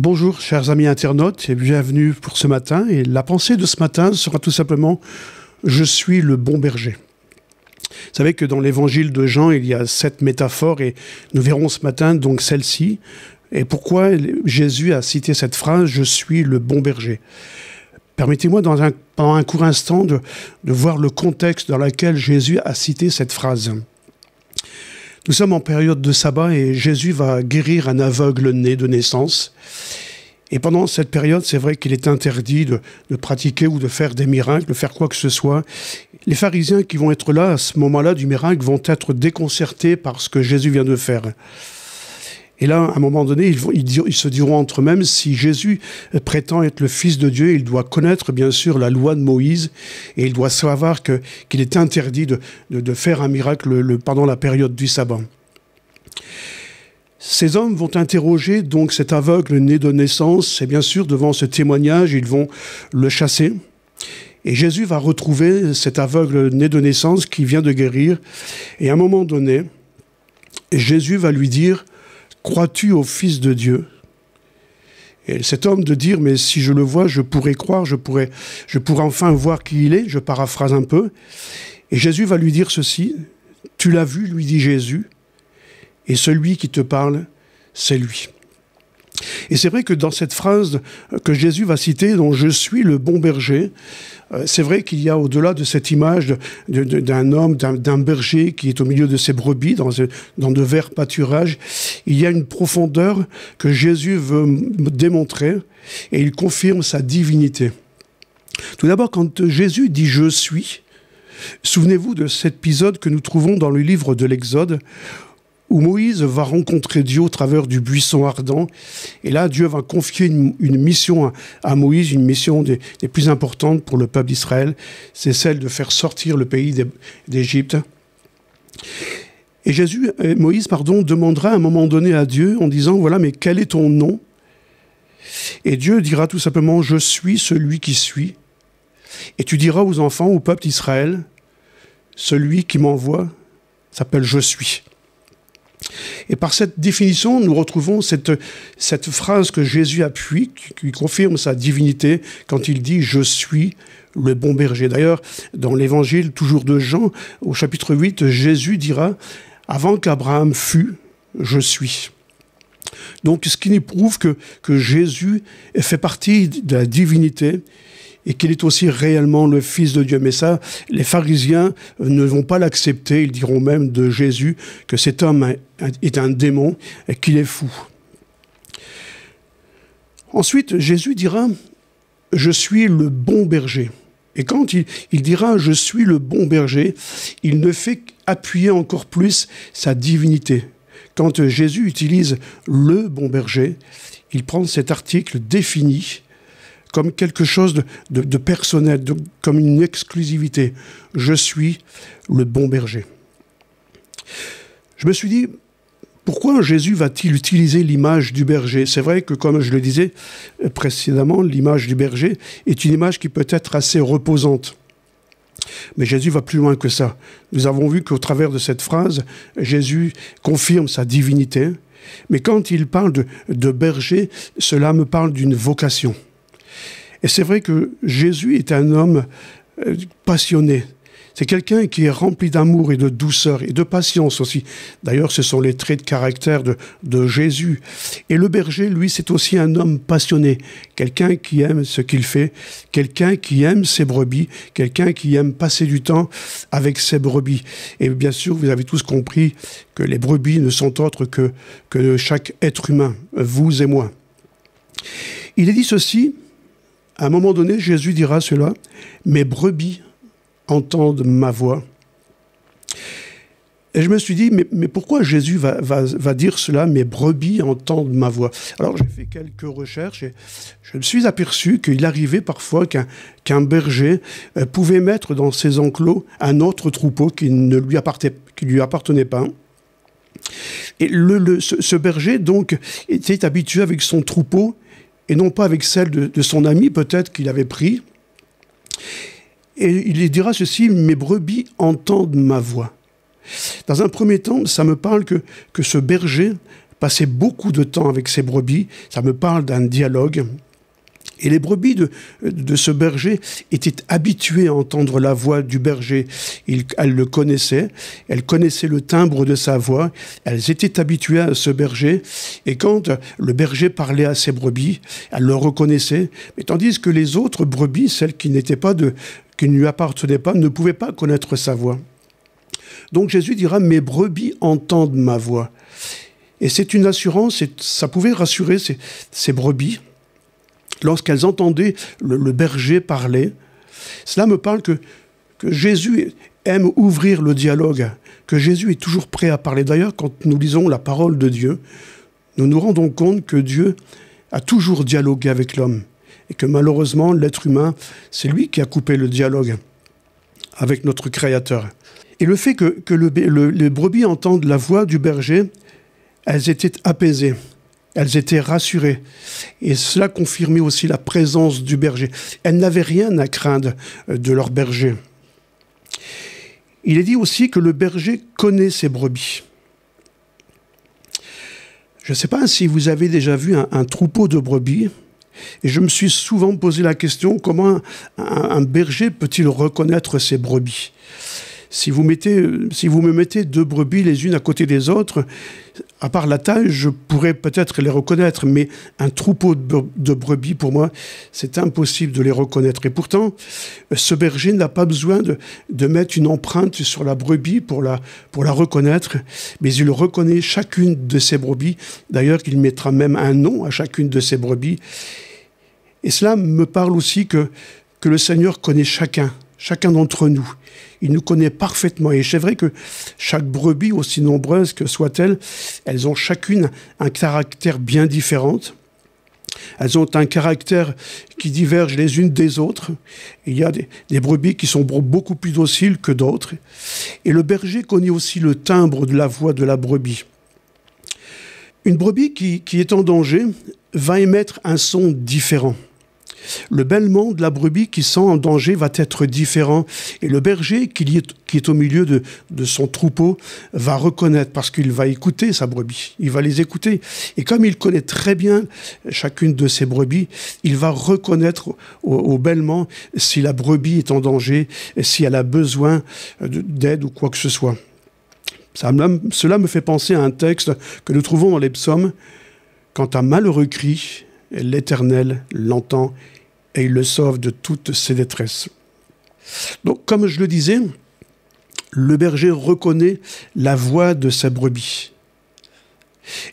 Bonjour chers amis internautes et bienvenue pour ce matin. Et la pensée de ce matin sera tout simplement « Je suis le bon berger ». Vous savez que dans l'évangile de Jean, il y a 7 métaphores et nous verrons ce matin donc celle-ci. Et pourquoi Jésus a cité cette phrase « Je suis le bon berger ». Permettez-moi pendant un court instant de voir le contexte dans lequel Jésus a cité cette phrase. Nous sommes en période de sabbat et Jésus va guérir un aveugle né de naissance. Et pendant cette période, c'est vrai qu'il est interdit de pratiquer ou de faire des miracles, de faire quoi que ce soit. Les pharisiens qui vont être là à ce moment-là du miracle vont être déconcertés par ce que Jésus vient de faire. Et là, à un moment donné, ils se diront entre eux-mêmes, si Jésus prétend être le Fils de Dieu, il doit connaître bien sûr la loi de Moïse et il doit savoir qu'il est interdit de faire un miracle pendant la période du sabbat. Ces hommes vont interroger donc cet aveugle né de naissance et bien sûr devant ce témoignage, ils vont le chasser. Et Jésus va retrouver cet aveugle né de naissance qui vient de guérir. Et à un moment donné, Jésus va lui dire « Crois-tu au Fils de Dieu ?» Et cet homme de dire « Mais si je le vois, je pourrais croire, je pourrais enfin voir qui il est. » Je paraphrase un peu. Et Jésus va lui dire ceci « Tu l'as vu, lui dit Jésus, et celui qui te parle, c'est lui. » Et c'est vrai que dans cette phrase que Jésus va citer, dont « Je suis le bon berger », c'est vrai qu'il y a au-delà de cette image d'un homme, d'un berger qui est au milieu de ses brebis, dans de verts pâturages, il y a une profondeur que Jésus veut démontrer et il confirme sa divinité. Tout d'abord, quand Jésus dit « Je suis », souvenez-vous de cet épisode que nous trouvons dans le livre de l'Exode, où Moïse va rencontrer Dieu au travers du buisson ardent. Et là, Dieu va confier une mission à Moïse, une mission des plus importantes pour le peuple d'Israël. C'est celle de faire sortir le pays d'Égypte. Et Moïse demandera à un moment donné à Dieu en disant « Voilà, mais quel est ton nom ?» Et Dieu dira tout simplement « Je suis celui qui suis. » Et tu diras aux enfants, au peuple d'Israël, « Celui qui m'envoie s'appelle Je suis. » Et par cette définition, nous retrouvons cette phrase que Jésus appuie, qui confirme sa divinité quand il dit « Je suis le bon berger ». D'ailleurs, dans l'évangile toujours de Jean, au chapitre 8, Jésus dira « Avant qu'Abraham fût, je suis ». Donc, ce qui nous prouve que Jésus fait partie de la divinité et qu'il est aussi réellement le Fils de Dieu. Mais ça, les pharisiens ne vont pas l'accepter. Ils diront même de Jésus que cet homme est un démon et qu'il est fou. Ensuite, Jésus dira « Je suis le bon berger ». Et quand il dira « Je suis le bon berger », il ne fait qu'appuyer encore plus sa divinité. Quand Jésus utilise « le bon berger », il prend cet article défini comme quelque chose de personnel, comme une exclusivité. Je suis le bon berger. Je me suis dit, pourquoi Jésus va-t-il utiliser l'image du berger? C'est vrai que, comme je le disais précédemment, l'image du berger est une image qui peut être assez reposante. Mais Jésus va plus loin que ça. Nous avons vu qu'au travers de cette phrase, Jésus confirme sa divinité. Mais quand il parle de berger, cela me parle d'une vocation. Et c'est vrai que Jésus est un homme passionné. C'est quelqu'un qui est rempli d'amour et de douceur et de patience aussi. D'ailleurs, ce sont les traits de caractère de Jésus. Et le berger, lui, c'est aussi un homme passionné. Quelqu'un qui aime ce qu'il fait, quelqu'un qui aime ses brebis, quelqu'un qui aime passer du temps avec ses brebis. Et bien sûr, vous avez tous compris que les brebis ne sont autres que chaque être humain, vous et moi. Il est dit ceci. À un moment donné, Jésus dira cela, « Mes brebis entendent ma voix. » Et je me suis dit, mais pourquoi Jésus va dire cela, « Mes brebis entendent ma voix » ? Alors j'ai fait quelques recherches et je me suis aperçu qu'il arrivait parfois qu'un berger pouvait mettre dans ses enclos un autre troupeau qui ne lui appartenait pas. Et ce berger, donc, était habitué avec son troupeau et non pas avec celle de son ami, peut-être qu'il avait pris. Et il dira ceci, « Mes brebis entendent ma voix ». Dans un premier temps, ça me parle que ce berger passait beaucoup de temps avec ses brebis. Ça me parle d'un dialogue. Et les brebis de ce berger étaient habituées à entendre la voix du berger. Elles le connaissaient, elles connaissaient le timbre de sa voix, elles étaient habituées à ce berger. Et quand le berger parlait à ses brebis, elles le reconnaissaient. Mais tandis que les autres brebis, celles qui ne lui appartenaient pas, ne pouvaient pas connaître sa voix. Donc Jésus dira « Mes brebis entendent ma voix ». Et c'est une assurance, et ça pouvait rassurer ces brebis. Lorsqu'elles entendaient le berger parler, cela me parle que Jésus aime ouvrir le dialogue, que Jésus est toujours prêt à parler. D'ailleurs, quand nous lisons la parole de Dieu, nous nous rendons compte que Dieu a toujours dialogué avec l'homme et que malheureusement, l'être humain, c'est lui qui a coupé le dialogue avec notre Créateur. Et le fait que les brebis entendent la voix du berger, elles étaient apaisées. Elles étaient rassurées. Et cela confirmait aussi la présence du berger. Elles n'avaient rien à craindre de leur berger. Il est dit aussi que le berger connaît ses brebis. Je ne sais pas si vous avez déjà vu un troupeau de brebis. Et je me suis souvent posé la question, comment un berger peut-il reconnaître ses brebis ? Si vous me mettez 2 brebis les unes à côté des autres, à part la taille, je pourrais peut-être les reconnaître, mais un troupeau de brebis, pour moi, c'est impossible de les reconnaître. Et pourtant, ce berger n'a pas besoin de mettre une empreinte sur la brebis pour la reconnaître, mais il reconnaît chacune de ses brebis. D'ailleurs, il mettra même un nom à chacune de ses brebis. Et cela me parle aussi que le Seigneur connaît chacun d'entre nous. Il nous connaît parfaitement. Et c'est vrai que chaque brebis, aussi nombreuse que soit-elle, elles ont chacune un caractère bien différent. Elles ont un caractère qui diverge les unes des autres. Il y a des brebis qui sont beaucoup plus dociles que d'autres. Et le berger connaît aussi le timbre de la voix de la brebis. Une brebis qui est en danger va émettre un son différent. Le bêlement de la brebis qui sent en danger va être différent. Et le berger qui est au milieu de son troupeau va reconnaître, parce qu'il va écouter sa brebis. Il va les écouter. Et comme il connaît très bien chacune de ses brebis, il va reconnaître au bêlement si la brebis est en danger, si elle a besoin d'aide ou quoi que ce soit. Cela me fait penser à un texte que nous trouvons dans les psaumes. « Quand un malheureux crie, l'Éternel l'entend et il le sauve de toutes ses détresses. » Donc, comme je le disais, le berger reconnaît la voix de sa brebis.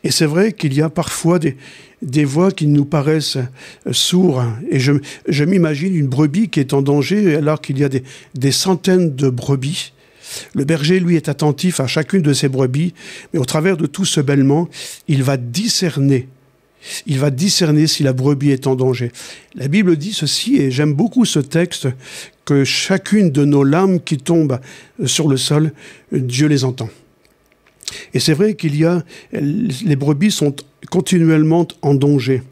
Et c'est vrai qu'il y a parfois des voix qui nous paraissent sourdes. Et je m'imagine une brebis qui est en danger alors qu'il y a des centaines de brebis. Le berger, lui, est attentif à chacune de ses brebis, mais au travers de tout ce bêlement, il va discerner si la brebis est en danger. La Bible dit ceci, et j'aime beaucoup ce texte, que chacune de nos larmes qui tombent sur le sol, Dieu les entend. Et c'est vrai les brebis sont continuellement en danger.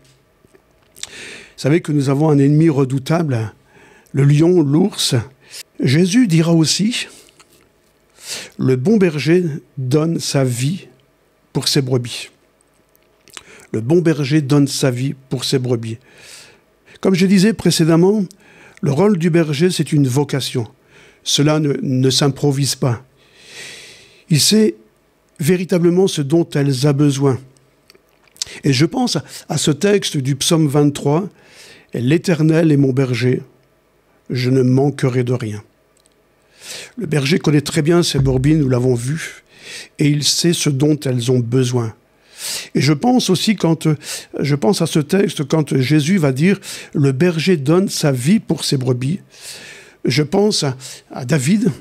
Vous savez que nous avons un ennemi redoutable, le lion, l'ours. Jésus dira aussi, le bon berger donne sa vie pour ses brebis. Le bon berger donne sa vie pour ses brebis. Comme je disais précédemment, le rôle du berger, c'est une vocation. Cela ne s'improvise pas. Il sait véritablement ce dont elle a besoin. Et je pense à ce texte du psaume 23, « L'Éternel est mon berger, je ne manquerai de rien. » Le berger connaît très bien ses brebis, nous l'avons vu, et il sait ce dont elles ont besoin. Et je pense aussi, je pense à ce texte, quand Jésus va dire « Le berger donne sa vie pour ses brebis », je pense à David.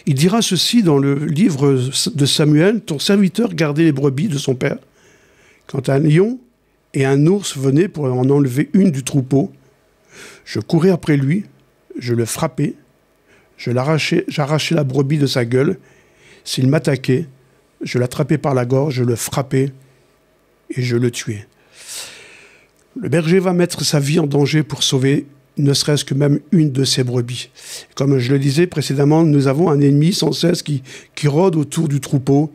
Il dira ceci dans le livre de Samuel, « Ton serviteur gardait les brebis de son père. Quand un lion et un ours venaient pour en enlever une du troupeau, je courais après lui, je le frappais, j'arrachais la brebis de sa gueule. S'il m'attaquait, je l'attrapais par la gorge, je le frappais et je le tuais. » Le berger va mettre sa vie en danger pour sauver ne serait-ce que même une de ses brebis. Comme je le disais précédemment, nous avons un ennemi sans cesse qui rôde autour du troupeau.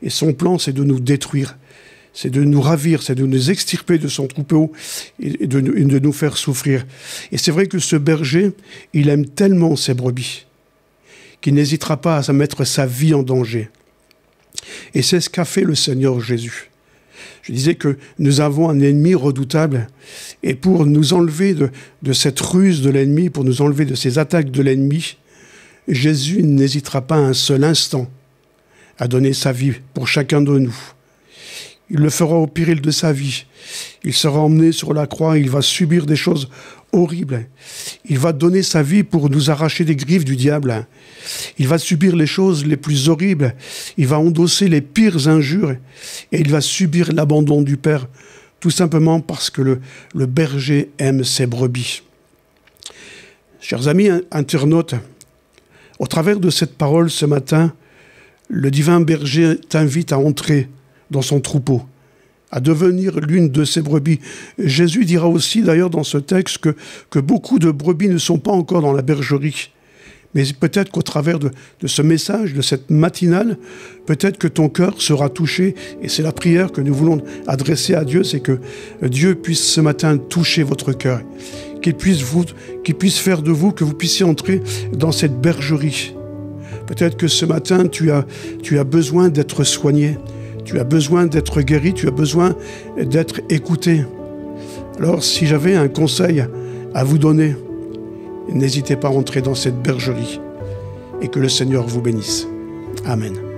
Et son plan, c'est de nous détruire, c'est de nous ravir, c'est de nous extirper de son troupeau et de nous faire souffrir. Et c'est vrai que ce berger, il aime tellement ses brebis qu'il n'hésitera pas à mettre sa vie en danger. Et c'est ce qu'a fait le Seigneur Jésus. Je disais que nous avons un ennemi redoutable, et pour nous enlever de cette ruse de l'ennemi, pour nous enlever de ces attaques de l'ennemi, Jésus n'hésitera pas un seul instant à donner sa vie pour chacun de nous. Il le fera au péril de sa vie. Il sera emmené sur la croix, il va subir des choses horribles. Il va donner sa vie pour nous arracher des griffes du diable. Il va subir les choses les plus horribles. Il va endosser les pires injures et il va subir l'abandon du Père, tout simplement parce que le berger aime ses brebis. Chers amis internautes, au travers de cette parole ce matin, le divin berger t'invite à entrer dans son troupeau, à devenir l'une de ses brebis. Jésus dira aussi d'ailleurs dans ce texte que beaucoup de brebis ne sont pas encore dans la bergerie. Mais peut-être qu'au travers de ce message, de cette matinale, peut-être que ton cœur sera touché. Et c'est la prière que nous voulons adresser à Dieu, c'est que Dieu puisse ce matin toucher votre cœur, qu'il puisse faire de vous, que vous puissiez entrer dans cette bergerie. Peut-être que ce matin, tu as besoin d'être soigné, tu as besoin d'être guéri, tu as besoin d'être écouté. Alors, si j'avais un conseil à vous donner, n'hésitez pas à entrer dans cette bergerie et que le Seigneur vous bénisse. Amen.